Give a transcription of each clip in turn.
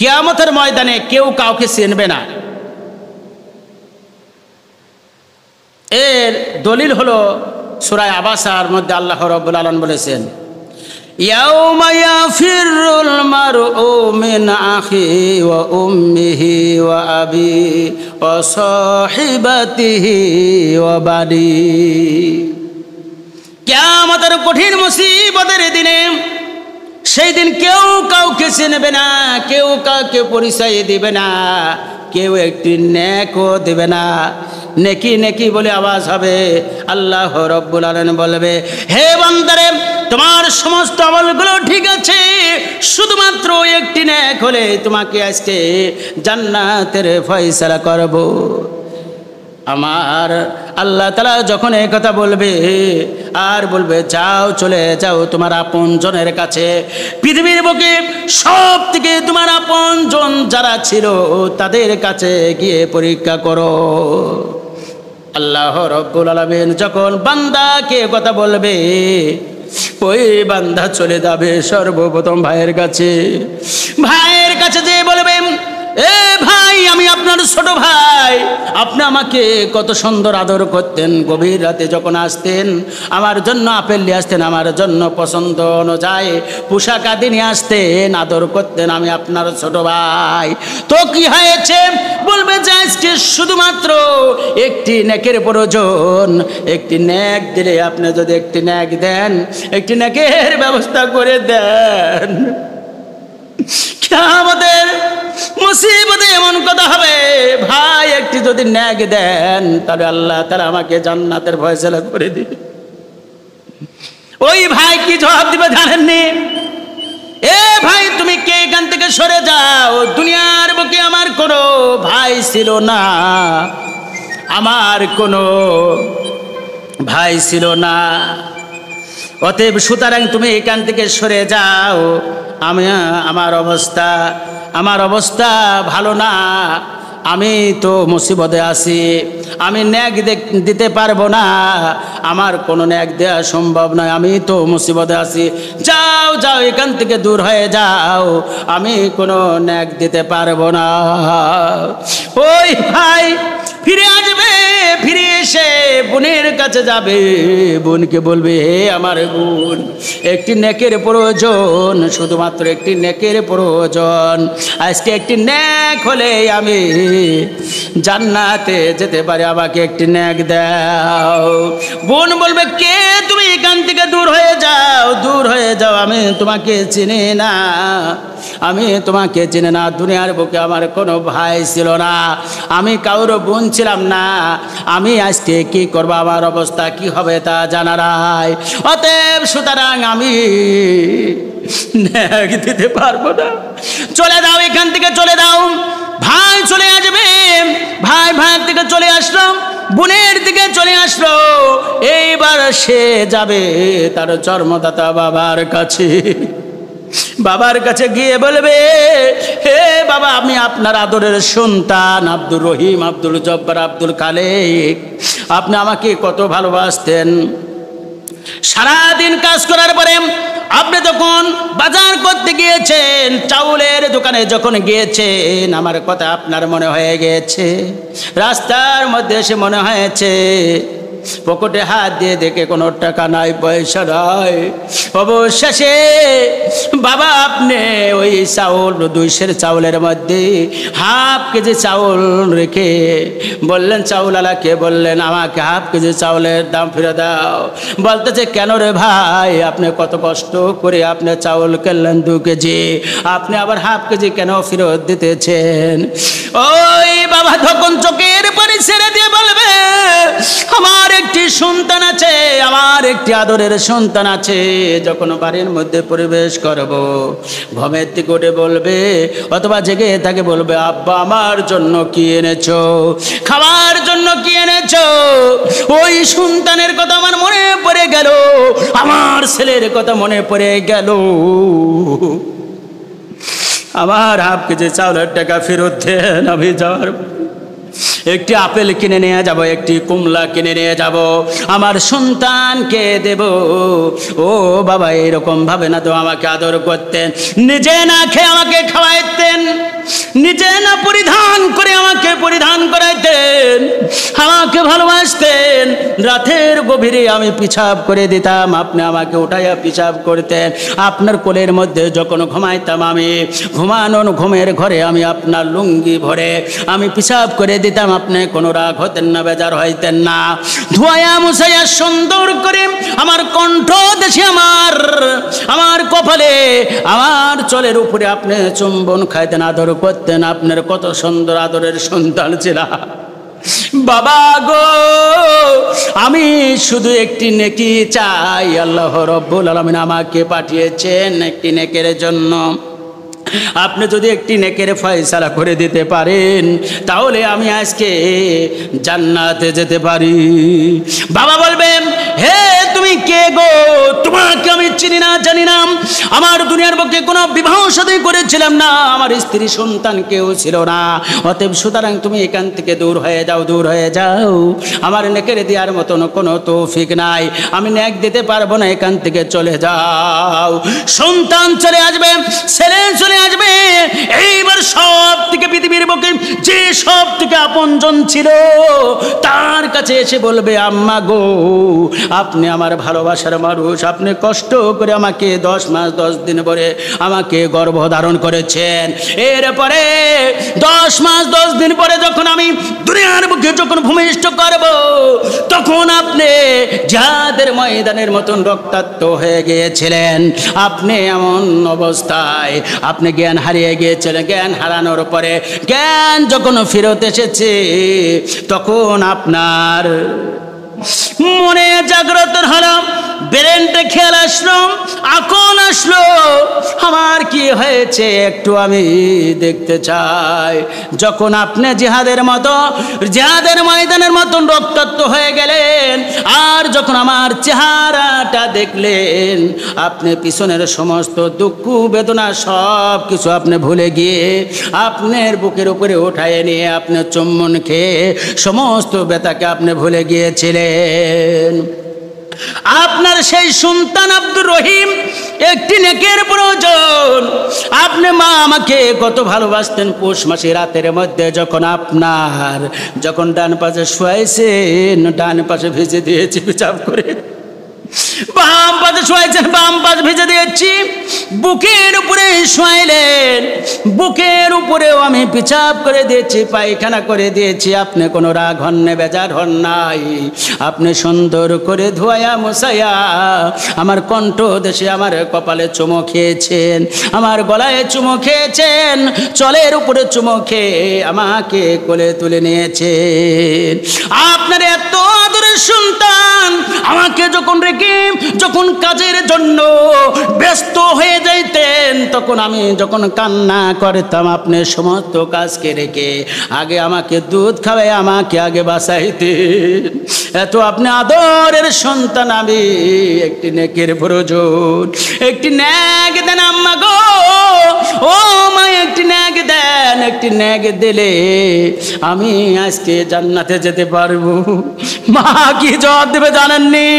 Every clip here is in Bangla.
কিয়ামতের ময়দানে কেউ কাউকে চিনবে না। এর দলিল হলো সূরা আবাসার মধ্যে আল্লাহ রাব্বুল আলামিন বলেছেন, ইয়াউমা ইয়াফিরুল মারউ মিন আখিহি ওয়া উম্মিহি ওয়া আবিহি ওয়া সাহিবাতিহি ওয়া বানি। কিয়ামতের কঠিন মুসিবতের দিনে, সেই দিন কেউ কাউকে চিনবে না, কেউ কাউকে পরিচয় দিবে না, কেউ একটি নেকও দেবে না। নেকি নেকি বলে আওয়াজ হবে। আল্লাহ রাব্বুল আলামিন বলবে, হে বান্দারে, তোমার সমস্ত আমলগুলো ঠিক আছে, শুধুমাত্র একটি নেক হলে তোমাকে আজকে জান্নাতের ফয়সালা করব। আমার আল্লাহ তাআলা যখন এই কথা বলবে আর বলবে, যাও চলে যাও তোমার আপনজনের কাছে, পৃথিবীর বুকে সব থেকে তোমার আপনজন যারা ছিল তাদের কাছে গিয়ে পরীক্ষা করো। আল্লাহ রাব্বুল আলামিন যখন বান্দাকে কথা বলবে, ওই বান্দা চলে যাবে সর্বপ্রথম ভাইয়ের কাছে। ভাইয়ের কাছে যে বলবে, এ ভাই, আমি আপনার ছোট ভাই, আপনি আমাকে কত সুন্দর আদর করতেন, গভীর রাতে যখন আসতেন আমার জন্য আপেল নিয়ে আসতেন, আমার জন্য পছন্দ অনুযায়ী পোশাক আদি নিয়ে আসতেন, আদর করতেন, আমি আপনার ছোট ভাই। তো কি হয়েছে? বলবে যে আজকে শুধুমাত্র একটি নেকের প্রয়োজন, একটি নেক দিলে, আপনি যদি একটি নেক দেন, একটি নেকের ব্যবস্থা করে দেন। কিয়ামতের মুসিবতে এমন কথা হবে, ভাই একটি যদি নেক দেন তাহলে আল্লাহ তাআলা আমাকে জান্নাতের ফয়সালা করে দিবে। ওই ভাই কি জবাব দিবে জানেননি? এ ভাই, তুমি কে এখান থেকে সরে যাও, দুনিয়ার বুকে আমার কোনো ভাই ছিল না, আমার কোনো ভাই ছিল না, অতএব সুতরাং তুমি এখান থেকে সরে যাও। আমার অবস্থা ভালো না, আমি তো মুসিবতে আছি, আমি নেক দিতে পারবো না, আমার কোনো নেক দেওয়া সম্ভব নয়, আমি তো মুসিবতে আছি, যাও যাও এখান থেকে দূর হয়ে যাও, আমি কোনো নেক দিতে পারবো না। ওই ভাই ফিরে আসবে, ফিরে এসে বোনের কাছে যাবে, বোনকে বলবে, হে আমার বোন, একটি নেকের প্রয়োজন, শুধুমাত্র একটি নেকের প্রয়োজন, আজকে একটি নেক হলে আমি জান্নাতে যেতে পারি, আমাকে একটি নেক দাও। বোন বলবে, কে তুমি, এখান থেকে দূর হয়ে যাও, দূর হয়ে যাও, আমি তোমাকে চিনি না, আমি তোমাকে চিনি না, দুনিয়ার বুকে আমার কোনো ভাই ছিল না, আমি কারো বোন ছিলাম না, আমি আজকে কি করব, আমার অবস্থা কি হবে তা জানা নাই, অতএব সুতরাং আমি নেক দিতে পারবো না, চলে দাও এখান থেকে, চলে দাও। ভাই চলে আসবে, ভাই ভাইয়ের থেকে চলে আসলো, বোনের দিকে চলে আসলো, এইবার সে যাবে তার জন্মদাতা বাবার কাছে। বাবার কাছে গিয়ে বলবে, হে বাবা, আমি আপনার আদরের সন্তান আব্দুর রহিম, আব্দুল জব্বার, আব্দুল খালেক, আপনি আমাকে কত ভালোবাসতেন, সারাদিন কাজ করার পরে আপনি যখন বাজার করতে গিয়েছেন, চাউলের দোকানে যখন গিয়েছেন, আমার কথা আপনার মনে হয়ে গেছে, রাস্তার মধ্যে এসে মনে হয়েছে, পকেটে হাত দিয়ে দেখে কোনো টাকা নাই, পয়সা নাই, অবশেষে বাবা আপনি ওই চাউল, 200 চাউলের মধ্যে হাফ কেজি চাউল রেখে বললেন, চাউলওয়ালাকে বললেন, আমাকে হাফ কেজি চাউলের দাম ফিরে দাও। বলতেছে, কেন রে ভাই, আপনি কত কষ্ট করে আপনি চাউল কিনলেন 2 কেজি, আপনি আবার হাফ কেজি কেন ফেরত দিতেছেন? ওই বাবা তখন চোখের পানি ছেড়ে দিয়ে বলবে, আমার একটি সন্তান আছে, আমার একটি আদরের সন্তান আছে, যখন বাড়ির মধ্যে প্রবেশ করব, ঘুমের থেকে উঠে বলবে অথবা জেগে থাকে বলবে, আব্বা আমার জন্য কি এনেছো, খাওয়ার জন্য কি এনেছো? ওই সন্তানের কথা আমার মনে পড়ে গেল, আমার ছেলের কথা মনে পড়ে গেল, আমার হাফ কেজি চাউলের টাকা ফেরত দেন, আমি যাওয়ার একটি আপেল কিনে নিয়ে যাব, একটি কমলা কিনে নিয়ে যাব, আমার সন্তানকে দেব। ও বাবা, এরকম ভাবে না তো আমাকে আদর করতেন, নিজে না খেয়ে আমাকে খাওয়াইতেন। লেহেঙ্গা পরিধান করে আমাকে পরিধান করাইতেন, আমাকে ভালোবাসতেন। রাতের গভীরে আমি পিছাব করে দিতাম, আপনি আমাকে উঠাইয়া পিছাব করতেন। আপনার কোলের মধ্যে যখন ঘুমাইতাম আমি, ঘুমানোর ঘুমের ঘরে আমি আপনার লুঙ্গি ভরে আমি পিছাব করে দিতাম। আপনি কোনো রাগ হতেন না, বেজার হইতেন না। ধোয়া মুছাইয়া সুন্দর করে আমার কণ্ঠ দেশে আমার কপালে আমার চলের উপরে আপনি চুম্বন খাইতেন, আদর করতেন। আপনার কত সুন্দর আদরের সন্তান ছিলাম। বাবা গো, আমি শুধু একটি নেকি চাই। আল্লাহ রব্বুল আলামিন আমাকে পাঠিয়েছেন একটি নেকের জন্য। আপনি যদি একটি নেকের ফয়সালা করে দিতে পারেন, তাহলে আমি আজকে জান্নাতে যেতে পারি। বাবা বলবেন, হে তুমি কে গো? তোমাকে আমি চিনি না, জানি না। আমার দুনিয়ার বুকে কোনো বিবাহ শাদী করেছিলাম না, আমার স্ত্রী সন্তান কেউ ছিল না। অতএব সুতরাং তুমি এখান থেকে দূর হয়ে যাও, দূর হয়ে যাও। আমার নেকের দেওয়ার মতন কোনো তৌফিক নাই, আমি নেক দিতে পারবো না, এখান থেকে চলে যাও। সন্তান চলে আসবে, ছেলে চলে আসবে। এইবার সব থেকে পৃথিবীর বুকে যে সব থেকে আপনজন ছিল তার কাছে এসে বলবে, আম্মা গো, আপনি আমার ভালোবাসার মানুষ, আপনি কষ্ট করে আমাকে 10 মাস 10 দিন পরে আমাকে গর্ভধারণ করেছেন। এরপরে 10 মাস 10 দিন পরে যখন আমি দুনিয়ার বুকে যখন ভূমিষ্ঠ করব, তখন আপনি জিহাদের ময়দানের মতন রক্তাক্ত হয়ে গিয়েছিলেন। আপনি এমন অবস্থায় আপনি জ্ঞান হারিয়ে গিয়েছিলেন। জ্ঞান হারানোর পরে জ্ঞান যখন ফেরত এসেছে, তখন আপনার মনে জাগ্রত হলো, ব্রেনটা খেয়াল আসলো, আকল আসলো, আমার কি হয়েছে একটু আমি দেখতে চাই। যখন আপনি জিহাদের ময়দানের মতন রক্তাক্ত হয়ে গেলেন, আর যখন আমার চেহারাটা দেখলেন, আপনি পিছনের সমস্ত দুঃখ বেদনা সব কিছু আপনি ভুলে গিয়ে আপনার বুকের উপরে উঠায় নিয়ে আপনি চুম্বন খেয়ে সমস্ত ব্যথাকে আপনি ভুলে গিয়েছিলেন। আপনার সেই সন্তান আব্দুর রহিম একটি নেকের প্রয়োজন। আপনি মা আমাকে কত ভালোবাসতেন। পৌষ মাসে রাতের মধ্যে যখন ডান পাশে শুয়াইছেন, ডান পাশে ভিজে দিয়েছি পিছাব করে, বাম পাশে শুয়াইছেন, বাম পাশে ভিজে দিয়েছি। বুকের উপরে শুয়াইলেন, বুকের উপরেও আমি পিছাব করে দিয়েছি, পায়খানা করে দিয়েছি। আপনি কোনো রাগ হন না, বেজার হন নাই। আপনি সুন্দর করে ধোয়া মুছাইয়া আমার কণ্ঠ দেশে আমার কপালে চুমো খেয়েছেন, আমার গলায় চুমো খেয়েছেন, চলের উপরে চুমো খেয়ে আমাকে কোলে তুলে নিয়েছেন। আপনার এত আদরের সন্তান আমাকে যখন কাজের জন্য ব্যস্ত হয়ে যাইতেন, তখন আমি যখন কান্না করতাম, আপনি সমস্ত কাজকে রেখে আগে আমাকে দুধ খাওয়াই আমাকে আগে বাঁচাইতেন। এত আপনি আদরের সন্তান। আমি একটি নেকের প্রয়োজন, একটি ন্যাক দেন আম্মা গো, ও মা একটি ন্যাক দেন। একটি ন্যাক দিলে আমি আজকে জান্নাতে যেতে পারবো। মা কি জবাব দেবে জানেননি?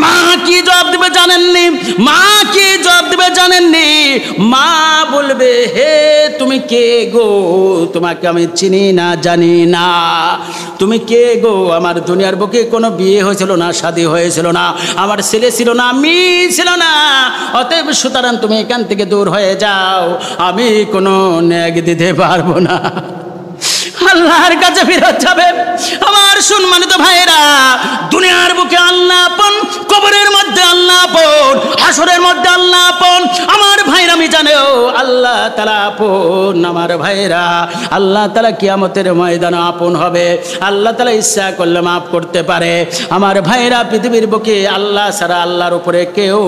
মা কি জবাব দেবে জানেননি? মা কি জবাব দেবে জানেননি? মা বলবে, হে তুমি কে গো? তোমাকে আমি চিনি না, জানি না। তুমি কে গো? আমার দুনিয়ার বুকে কোনো বিয়ে হয়েছিল না, শাদী হয়েছিল না, আমার ছেলে ছিল না, মেয়ে ছিল না। অতএব সুতরাং তুমি এখান থেকে দূর হয়ে যাও, আমি কোনো ন্যাক দিতে পারবো না। আল্লাহর কাছে ফিরত যাবে। আমার সম্মানিত ভাইরা, দুনিয়ার বুকে আল্লাহ আপন, কবরের মধ্যে আল্লাহ আপন, হাসরের মধ্যে আল্লাহ আপন। আমার ভাইরা আমি জানেও আল্লাহ তাআলা আপন। আমার ভাইরা, আল্লাহ তাআলা কিয়ামতের ময়দানে আপন হবে। আল্লাহ তাআলা ইচ্ছা করলে মাফ করতে পারে। আমার ভাইরা, পৃথিবীর বুকে আল্লাহ ছাড়া আল্লাহর উপরে কেউ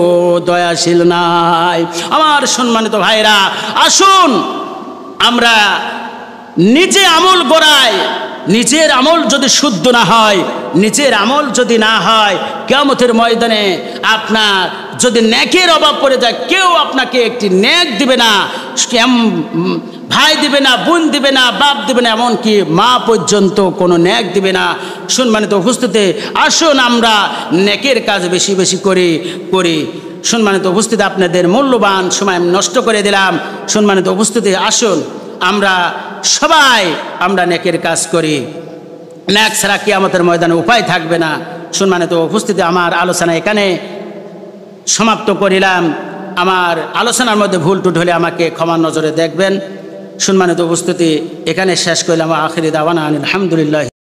দয়াশীল নাই। আমার সম্মানিত ভাইরা, আসুন আমরা নিজে আমল গড়াই। নিজের আমল যদি শুদ্ধ না হয়, নিজের আমল যদি না হয়, কিয়ামতের ময়দানে আপনার যদি নেকের অভাব পড়ে যায়, কেউ আপনাকে একটি নেক দিবে না, ভাই দিবে না, বোন দিবে না, বাপ দিবে না, এমনকি মা পর্যন্ত কোনো নেক দিবে না। সম্মানিত উপস্থিতি, আসুন আমরা নেকের কাজ বেশি বেশি করি। সম্মানিত উপস্থিতি, আপনাদের মূল্যবান সময় নষ্ট করে দিলাম। সম্মানিত উপস্থিতি, আসুন আমরা সবাই আমরা নেকের কাজ করি, নেক ছাড়া কিয়ামতের ময়দানে উপায় থাকবে না। সম্মানিত উপস্থিতি, আমার আলোচনা এখানে সমাপ্ত করিলাম। আমার আলোচনার মধ্যে ভুল টুট হলে আমাকে ক্ষমার নজরে দেখবেন। সম্মানিত উপস্থিতি, এখানে শেষ করলাম। আখিরি দাওয়ানা আলহামদুলিল্লাহ।